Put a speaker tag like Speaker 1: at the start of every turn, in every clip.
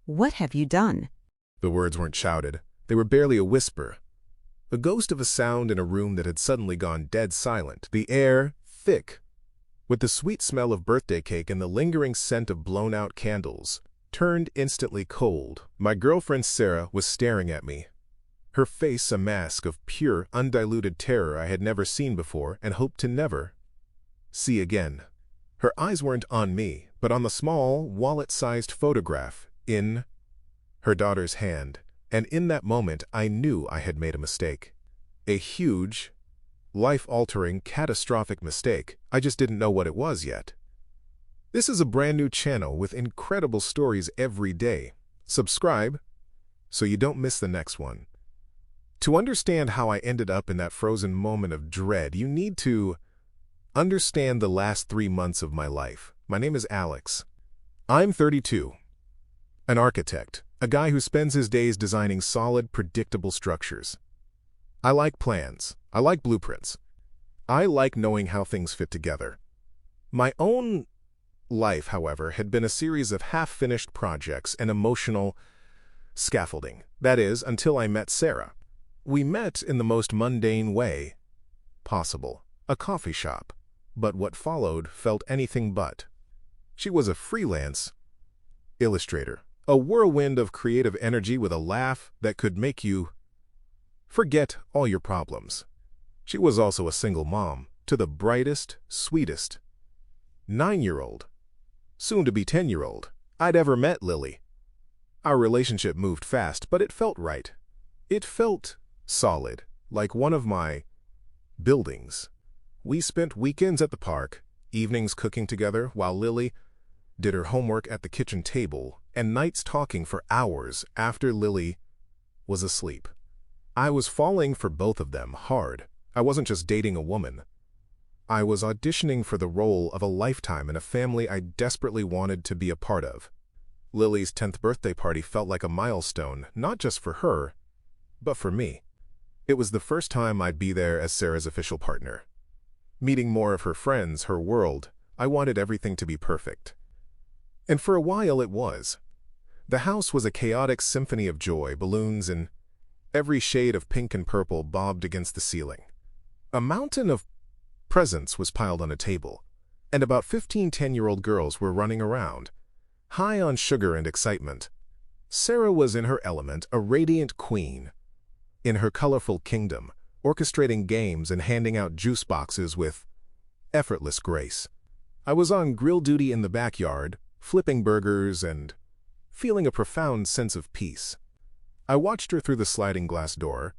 Speaker 1: What have you done?
Speaker 2: The words weren't shouted. They were barely a whisper. A ghost of a sound in a room that had suddenly gone dead silent. The air, thick, with the sweet smell of birthday cake and the lingering scent of blown-out candles, turned instantly cold. My girlfriend Sarah was staring at me, her face a mask of pure, undiluted terror I had never seen before and hoped to never see again. Her eyes weren't on me, but on the small, wallet-sized photograph in her daughter's hand, and in that moment I knew I had made a mistake. A huge, life-altering, catastrophic mistake. I just didn't know what it was yet. This is a brand new channel with incredible stories every day. Subscribe so you don't miss the next one. To understand how I ended up in that frozen moment of dread, you need to understand the last 3 months of my life. My name is Alex. I'm 32, an architect, a guy who spends his days designing solid, predictable structures. I like plans. I like blueprints. I like knowing how things fit together. My own life, however, had been a series of half-finished projects and emotional scaffolding. That is, until I met Sarah. We met in the most mundane way possible, a coffee shop. But what followed felt anything but. She was a freelance illustrator, a whirlwind of creative energy with a laugh that could make you forget all your problems. She was also a single mom to the brightest, sweetest 9-year-old, soon-to-be 10-year-old, I'd ever met. Lily. Our relationship moved fast, but it felt right. It felt solid, like one of my buildings. We spent weekends at the park, evenings cooking together while Lily did her homework at the kitchen table, and nights talking for hours after Lily was asleep. I was falling for both of them hard. I wasn't just dating a woman. I was auditioning for the role of a lifetime in a family I desperately wanted to be a part of. Lily's 10th birthday party felt like a milestone, not just for her, but for me. It was the first time I'd be there as Sarah's official partner. Meeting more of her friends, her world, I wanted everything to be perfect. And for a while it was. The house was a chaotic symphony of joy, balloons in every shade of pink and purple bobbed against the ceiling. A mountain of presents was piled on a table, and about 15 10-year-old girls were running around, high on sugar and excitement. Sarah was in her element, a radiant queen, in her colorful kingdom, orchestrating games and handing out juice boxes with effortless grace. I was on grill duty in the backyard, flipping burgers and feeling a profound sense of peace. I watched her through the sliding glass door,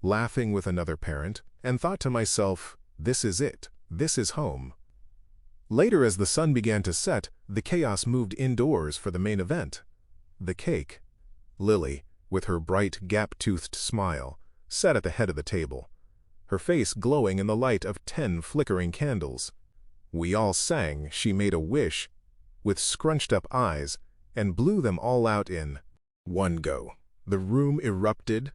Speaker 2: laughing with another parent, and thought to myself, this is it. This is home. Later, as the sun began to set, the chaos moved indoors for the main event. The cake. Lily, with her bright, gap-toothed smile, sat at the head of the table, her face glowing in the light of 10 flickering candles. We all sang She Made a Wish, with scrunched-up eyes, and blew them all out in one go. The room erupted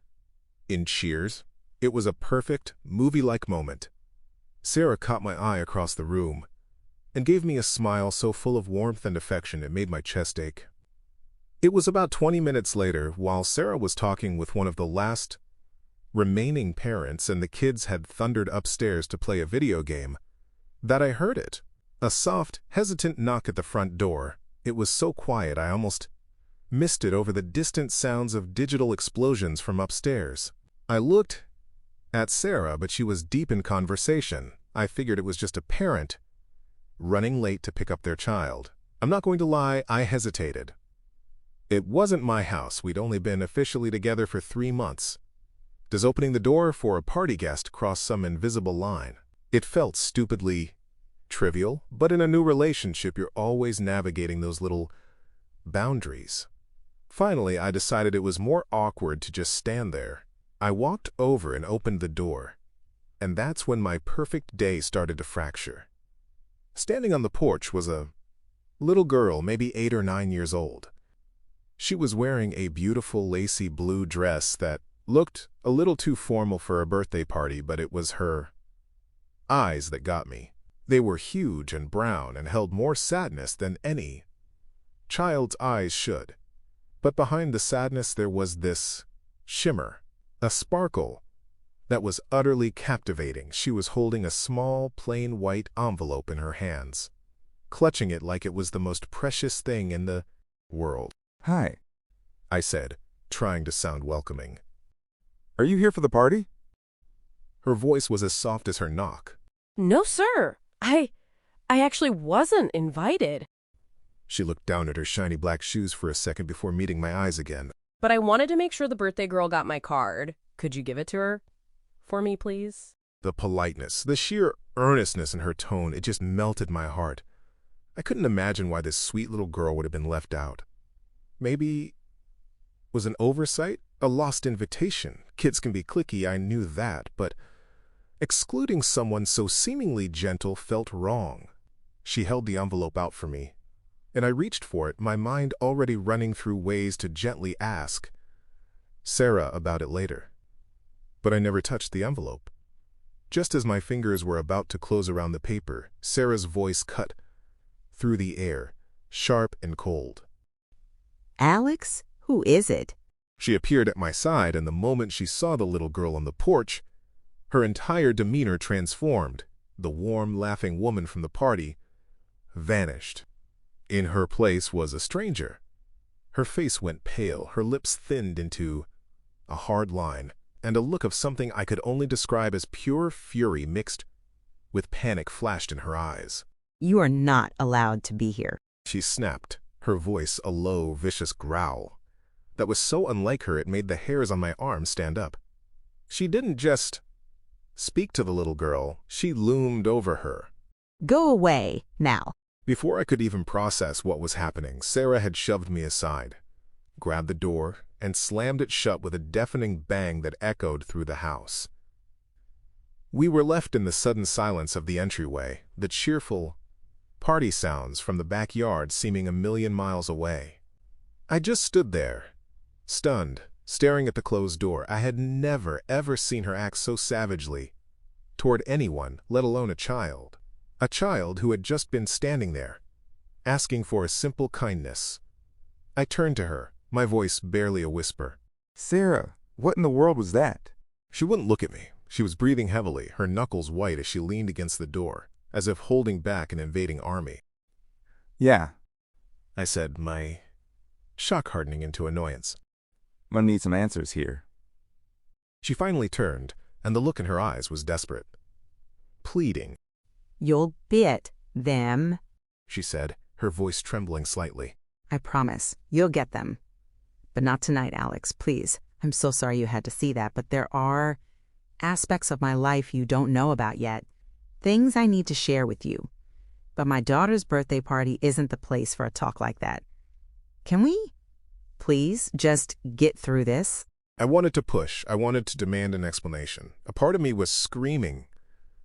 Speaker 2: in cheers. It was a perfect, movie-like moment. Sarah caught my eye across the room and gave me a smile so full of warmth and affection it made my chest ache. It was about 20 minutes later, while Sarah was talking with one of the last remaining parents and the kids had thundered upstairs to play a video game, that I heard it. A soft, hesitant knock at the front door. It was so quiet I almost missed it over the distant sounds of digital explosions from upstairs. I looked at Sarah, but she was deep in conversation. I figured it was just a parent running late to pick up their child. I'm not going to lie, I hesitated. It wasn't my house. We'd only been officially together for 3 months. Does opening the door for a party guest cross some invisible line? It felt stupidly trivial, but in a new relationship, you're always navigating those little boundaries. Finally, I decided it was more awkward to just stand there. I walked over and opened the door, and that's when my perfect day started to fracture. Standing on the porch was a little girl, maybe 8 or 9 years old. She was wearing a beautiful lacy blue dress that looked a little too formal for a birthday party, but it was her eyes that got me. They were huge and brown and held more sadness than any child's eyes should. But behind the sadness there was this shimmer, a sparkle that was utterly captivating. She was holding a small, plain white envelope in her hands, clutching it like it was the most precious thing in the world.
Speaker 1: Hi.
Speaker 2: I said, trying to sound welcoming.
Speaker 1: Are you here for the party?
Speaker 2: Her voice was as soft as her knock.
Speaker 3: No, sir. I actually wasn't invited.
Speaker 2: She looked down at her shiny black shoes for a second before meeting my eyes again.
Speaker 3: But I wanted to make sure the birthday girl got my card. Could you give it to her? For me, please?
Speaker 2: The politeness, the sheer earnestness in her tone, it just melted my heart. I couldn't imagine why this sweet little girl would have been left out. Maybe it was an oversight, a lost invitation. Kids can be cliquey, I knew that, but excluding someone so seemingly gentle felt wrong. She held the envelope out for me, and I reached for it, my mind already running through ways to gently ask Sarah about it later. But I never touched the envelope. Just as my fingers were about to close around the paper, Sarah's voice cut through the air, sharp and cold.
Speaker 4: Alex, who is it?
Speaker 2: She appeared at my side, and the moment she saw the little girl on the porch, her entire demeanor transformed. The warm, laughing woman from the party vanished. In her place was a stranger. Her face went pale, her lips thinned into a hard line, and a look of something I could only describe as pure fury mixed with panic flashed in her eyes.
Speaker 4: You are not allowed to be here.
Speaker 2: She snapped, her voice a low, vicious growl that was so unlike her it made the hairs on my arm stand up. She didn't just speak to the little girl, she loomed over her.
Speaker 4: Go away, now.
Speaker 2: Before I could even process what was happening, Sarah had shoved me aside, grabbed the door, and slammed it shut with a deafening bang that echoed through the house. We were left in the sudden silence of the entryway, the cheerful party sounds from the backyard seeming a million miles away. I just stood there, stunned, staring at the closed door. I had never, ever seen her act so savagely toward anyone, let alone a child. A child who had just been standing there, asking for a simple kindness. I turned to her, my voice barely a whisper.
Speaker 1: Sarah, what in the world was that?
Speaker 2: She wouldn't look at me. She was breathing heavily, her knuckles white as she leaned against the door, as if holding back an invading army.
Speaker 1: Yeah.
Speaker 2: I said, my shock hardening into annoyance.
Speaker 1: I'm gonna need some answers here.
Speaker 2: She finally turned, and the look in her eyes was desperate. Pleading.
Speaker 4: You'll get them.
Speaker 2: She said, her voice trembling slightly.
Speaker 4: I promise. You'll get them. But not tonight, Alex, please. I'm so sorry you had to see that, but there are aspects of my life you don't know about yet. Things I need to share with you. But my daughter's birthday party isn't the place for a talk like that. Can we, please, just get through this?
Speaker 2: I wanted to push. I wanted to demand an explanation. A part of me was screaming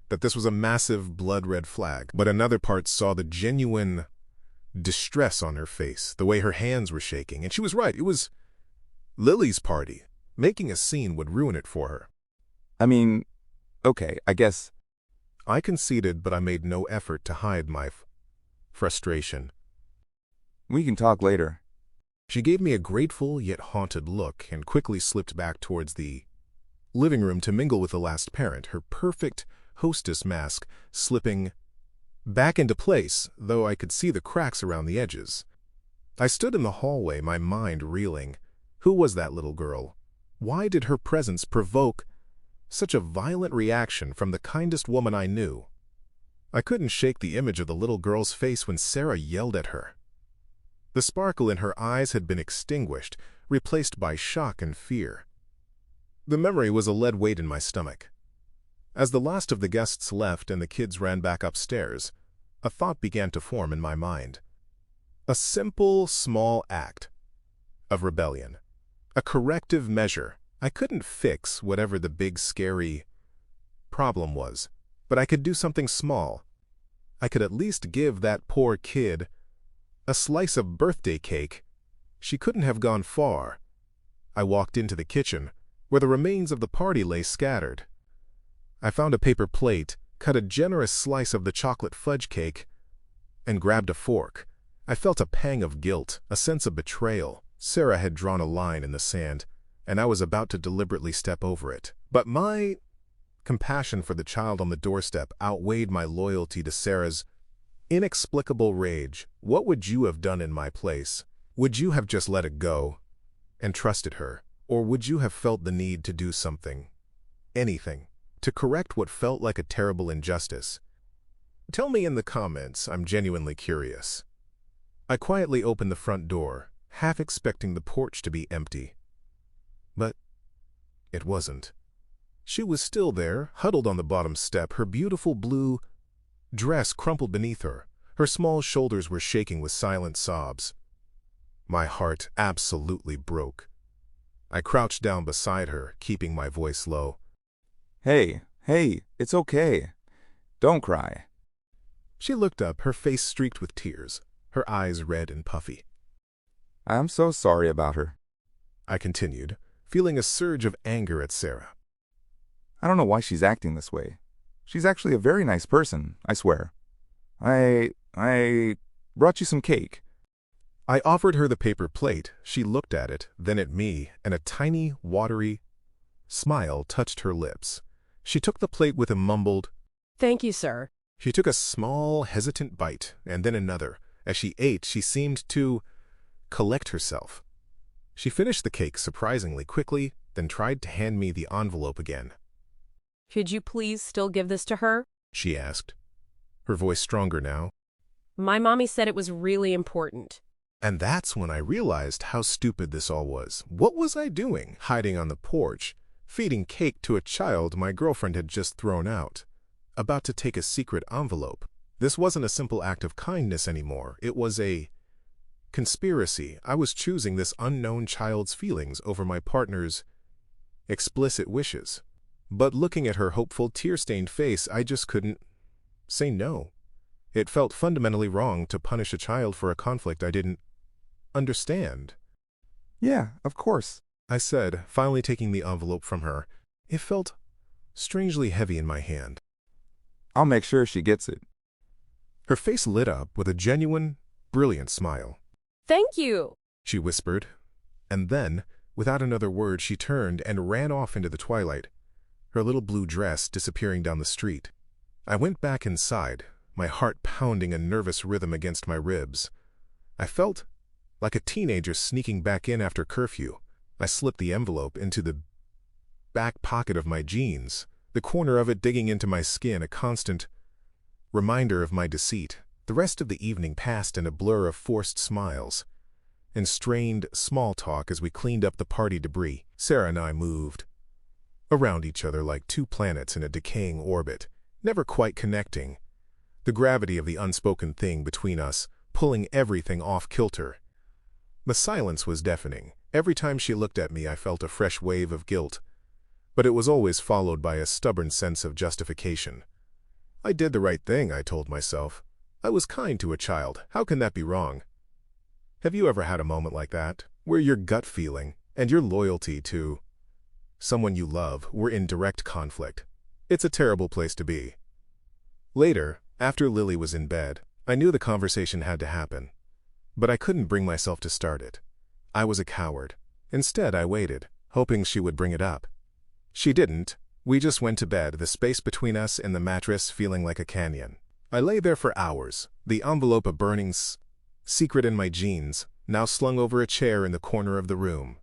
Speaker 2: that this was a massive blood-red flag, but another part saw the genuine distress on her face, the way her hands were shaking, and she was right. It was Lily's party. Making a scene would ruin it for her.
Speaker 1: I mean, okay, I guess.
Speaker 2: I conceded, but I made no effort to hide my frustration.
Speaker 1: We can talk later.
Speaker 2: She gave me a grateful yet haunted look and quickly slipped back towards the living room to mingle with the last parent, her perfect hostess mask slipping back into place, though I could see the cracks around the edges. I stood in the hallway, my mind reeling. Who was that little girl? Why did her presence provoke such a violent reaction from the kindest woman I knew? I couldn't shake the image of the little girl's face when Sarah yelled at her. The sparkle in her eyes had been extinguished, replaced by shock and fear. The memory was a lead weight in my stomach. As the last of the guests left and the kids ran back upstairs, a thought began to form in my mind. A simple, small act of rebellion. A corrective measure. I couldn't fix whatever the big, scary problem was, but I could do something small. I could at least give that poor kid a slice of birthday cake. She couldn't have gone far. I walked into the kitchen, where the remains of the party lay scattered. I found a paper plate, cut a generous slice of the chocolate fudge cake, and grabbed a fork. I felt a pang of guilt, a sense of betrayal. Sarah had drawn a line in the sand, and I was about to deliberately step over it. But my compassion for the child on the doorstep outweighed my loyalty to Sarah's inexplicable rage. What would you have done in my place? Would you have just let it go and trusted her? Or would you have felt the need to do something, anything, to correct what felt like a terrible injustice? Tell me in the comments, I'm genuinely curious. I quietly opened the front door, half expecting the porch to be empty. But it wasn't. She was still there, huddled on the bottom step, her beautiful blue dress crumpled beneath her. Her small shoulders were shaking with silent sobs. My heart absolutely broke. I crouched down beside her, keeping my voice low.
Speaker 1: Hey, it's okay. Don't cry.
Speaker 2: She looked up, her face streaked with tears, her eyes red and puffy.
Speaker 1: I'm so sorry about her.
Speaker 2: I continued, feeling a surge of anger at Sarah.
Speaker 1: I don't know why she's acting this way. She's actually a very nice person, I swear. I brought you some cake.
Speaker 2: I offered her the paper plate. She looked at it, then at me, and a tiny, watery smile touched her lips. She took the plate with a mumbled,
Speaker 3: Thank you, sir.
Speaker 2: She took a small, hesitant bite, and then another. As she ate, she seemed to collect herself. She finished the cake surprisingly quickly, then tried to hand me the envelope again.
Speaker 3: Could you please still give this to her?
Speaker 2: She asked, her voice stronger now.
Speaker 3: My mommy said it was really important.
Speaker 2: And that's when I realized how stupid this all was. What was I doing, hiding on the porch, feeding cake to a child my girlfriend had just thrown out, about to take a secret envelope? This wasn't a simple act of kindness anymore. It was a conspiracy. I was choosing this unknown child's feelings over my partner's explicit wishes. But looking at her hopeful, tear-stained face, I just couldn't say no. It felt fundamentally wrong to punish a child for a conflict I didn't understand.
Speaker 1: Yeah, of course,
Speaker 2: I said, finally taking the envelope from her. It felt strangely heavy in my hand.
Speaker 1: I'll make sure she gets it.
Speaker 2: Her face lit up with a genuine, brilliant smile.
Speaker 3: Thank you,
Speaker 2: She whispered, and then, without another word, she turned and ran off into the twilight, her little blue dress disappearing down the street. I went back inside, my heart pounding a nervous rhythm against my ribs. I felt like a teenager sneaking back in after curfew. I slipped the envelope into the back pocket of my jeans, the corner of it digging into my skin, a constant reminder of my deceit. The rest of the evening passed in a blur of forced smiles and strained small talk as we cleaned up the party debris. Sarah and I moved around each other like two planets in a decaying orbit, never quite connecting. The gravity of the unspoken thing between us, pulling everything off kilter. The silence was deafening. Every time she looked at me, I felt a fresh wave of guilt, but it was always followed by a stubborn sense of justification. I did the right thing, I told myself. I was kind to a child. How can that be wrong? Have you ever had a moment like that, where your gut feeling and your loyalty to someone you love were in direct conflict? It's a terrible place to be. Later, after Lily was in bed, I knew the conversation had to happen, but I couldn't bring myself to start it. I was a coward. Instead, I waited, hoping she would bring it up. She didn't. We just went to bed, the space between us and the mattress feeling like a canyon. I lay there for hours, the envelope a burning secret in my jeans, now slung over a chair in the corner of the room.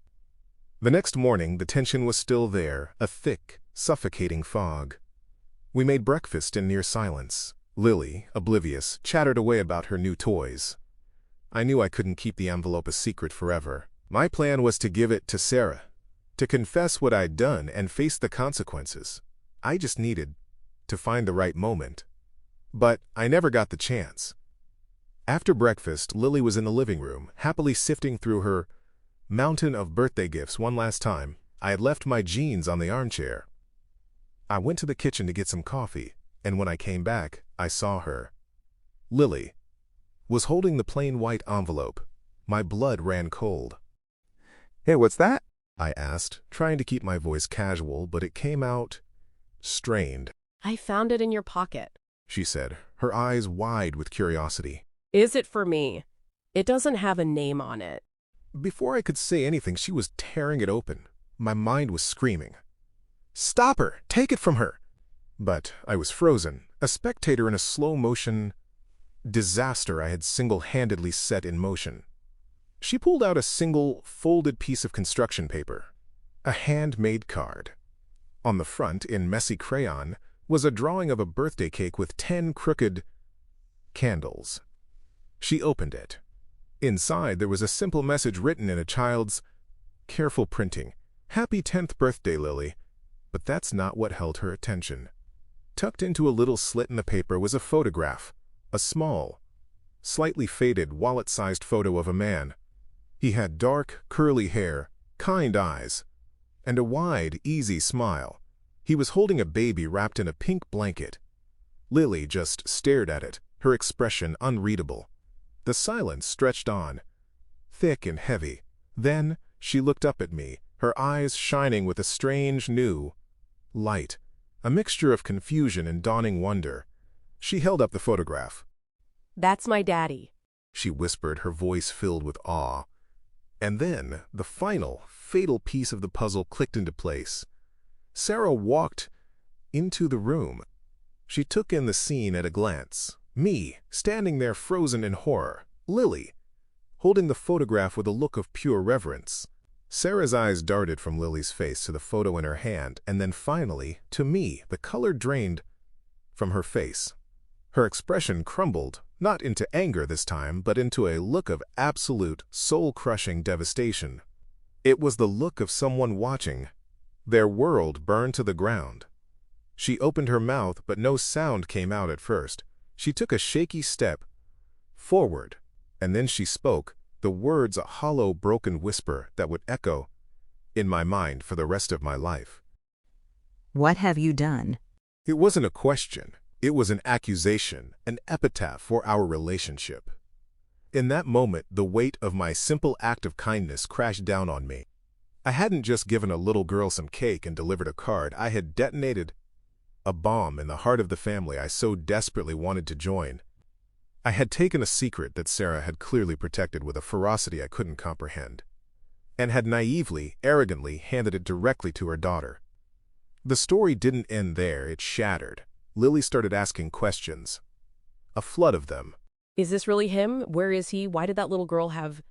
Speaker 2: The next morning, the tension was still there, a thick, suffocating fog. We made breakfast in near silence. Lily, oblivious, chattered away about her new toys. I knew I couldn't keep the envelope a secret forever. My plan was to give it to Sarah, to confess what I'd done and face the consequences. I just needed to find the right moment. But I never got the chance. After breakfast, Lily was in the living room, happily sifting through her mountain of birthday gifts one last time. I had left my jeans on the armchair. I went to the kitchen to get some coffee, and when I came back, I saw her. Lily was holding the plain white envelope. My blood ran cold.
Speaker 1: Hey, what's that?
Speaker 2: I asked, trying to keep my voice casual, but it came out strained.
Speaker 3: I found it in your pocket.
Speaker 2: She said, her eyes wide with curiosity.
Speaker 3: Is it for me? It doesn't have a name on it.
Speaker 2: Before I could say anything, she was tearing it open. My mind was screaming, "Stop her! Take it from her!" But I was frozen, a spectator in a slow-motion disaster I had single-handedly set in motion. She pulled out a single, folded piece of construction paper, a handmade card. On the front, in messy crayon, was a drawing of a birthday cake with 10 crooked candles. She opened it. Inside, there was a simple message written in a child's careful printing. "Happy 10th birthday, Lily." But that's not what held her attention. Tucked into a little slit in the paper was a photograph, a small, slightly faded, wallet-sized photo of a man. He had dark, curly hair, kind eyes, and a wide, easy smile. He was holding a baby wrapped in a pink blanket. Lily just stared at it, her expression unreadable. The silence stretched on, thick and heavy. Then she looked up at me, her eyes shining with a strange, new light, a mixture of confusion and dawning wonder. She held up the photograph.
Speaker 3: "That's my daddy,"
Speaker 2: she whispered, her voice filled with awe. And then the final, fatal piece of the puzzle clicked into place. Sarah walked into the room. She took in the scene at a glance. Me, standing there frozen in horror. Lily, holding the photograph with a look of pure reverence. Sarah's eyes darted from Lily's face to the photo in her hand, and then finally, to me, the color drained from her face. Her expression crumbled, not into anger this time, but into a look of absolute, soul-crushing devastation. It was the look of someone watching their world burn to the ground. She opened her mouth, but no sound came out at first. She took a shaky step forward, and then she spoke, the words a hollow, broken whisper that would echo in my mind for the rest of my life.
Speaker 4: What have you done?
Speaker 2: It wasn't a question. It was an accusation, an epitaph for our relationship. In that moment, the weight of my simple act of kindness crashed down on me. I hadn't just given a little girl some cake and delivered a card. I had detonated a bomb in the heart of the family I so desperately wanted to join. I had taken a secret that Sarah had clearly protected with a ferocity I couldn't comprehend, and had naively, arrogantly handed it directly to her daughter. The story didn't end there, it shattered. Lily started asking questions. A flood of them.
Speaker 3: "Is this really him? Where is he? Why did that little girl have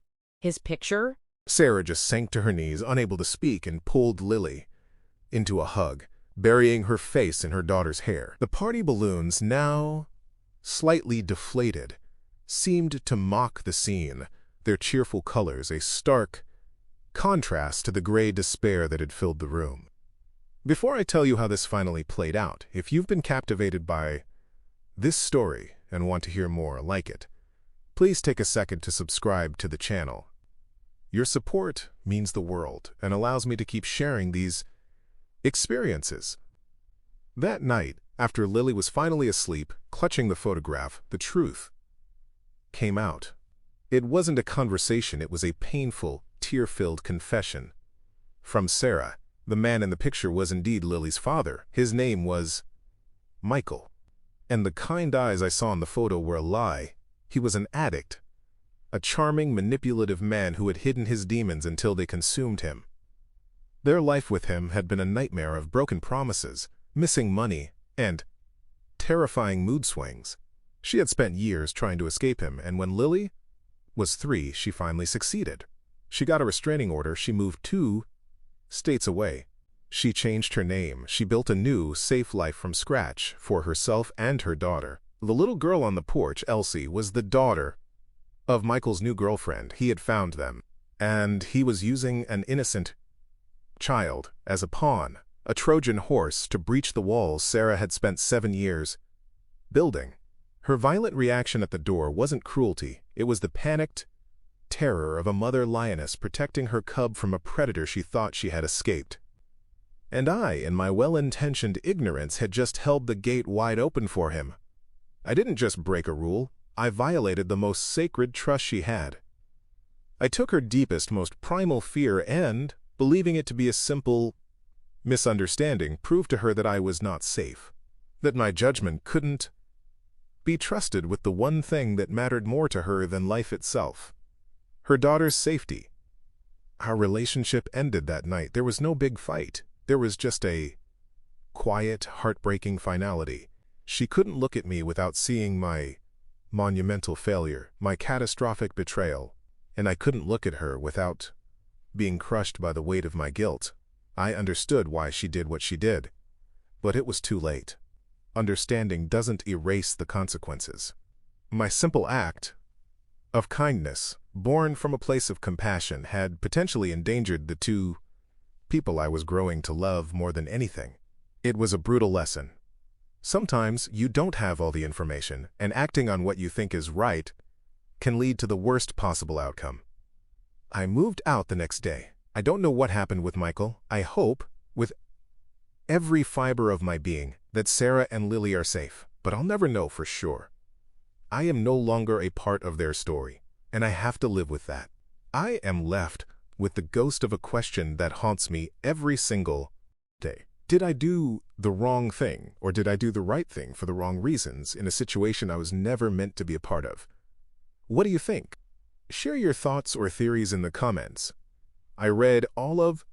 Speaker 3: his picture?"
Speaker 2: Sarah just sank to her knees, unable to speak, and pulled Lily into a hug, burying her face in her daughter's hair. The party balloons, now slightly deflated, seemed to mock the scene, their cheerful colors a stark contrast to the gray despair that had filled the room. Before I tell you how this finally played out, if you've been captivated by this story and want to hear more like it, please take a second to subscribe to the channel. Your support means the world and allows me to keep sharing these experiences. That night, after Lily was finally asleep, clutching the photograph, the truth came out. It wasn't a conversation, it was a painful, tear-filled confession. From Sarah, the man in the picture was indeed Lily's father. His name was Michael. And the kind eyes I saw in the photo were a lie. He was an addict. A charming, manipulative man who had hidden his demons until they consumed him. Their life with him had been a nightmare of broken promises, missing money, and terrifying mood swings. She had spent years trying to escape him, and when Lily was 3, she finally succeeded. She got a restraining order. She moved 2 states away. She changed her name. She built a new, safe life from scratch for herself and her daughter. The little girl on the porch, Elsie, was the daughter of Michael's new girlfriend. He had found them, and he was using an innocent child as a pawn, a Trojan horse to breach the walls Sarah had spent 7 years building. Her violent reaction at the door wasn't cruelty. It was the panicked terror of a mother lioness protecting her cub from a predator she thought she had escaped. And I, in my well-intentioned ignorance, had just held the gate wide open for him. I didn't just break a rule. I violated the most sacred trust she had. I took her deepest, most primal fear and, believing it to be a simple misunderstanding, proved to her that I was not safe, that my judgment couldn't be trusted with the one thing that mattered more to her than life itself, her daughter's safety. Our relationship ended that night. There was no big fight. There was just a quiet, heartbreaking finality. She couldn't look at me without seeing my monumental failure, my catastrophic betrayal, and I couldn't look at her without being crushed by the weight of my guilt. I understood why she did what she did, but it was too late. Understanding doesn't erase the consequences. My simple act of kindness, born from a place of compassion, had potentially endangered the two people I was growing to love more than anything. It was a brutal lesson. Sometimes you don't have all the information, and acting on what you think is right can lead to the worst possible outcome. I moved out the next day. I don't know what happened with Michael. I hope, with every fiber of my being, that Sarah and Lily are safe, but I'll never know for sure. I am no longer a part of their story, and I have to live with that. I am left with the ghost of a question that haunts me every single day. Did I do the wrong thing, or did I do the right thing for the wrong reasons in a situation I was never meant to be a part of? What do you think? Share your thoughts or theories in the comments. I read all of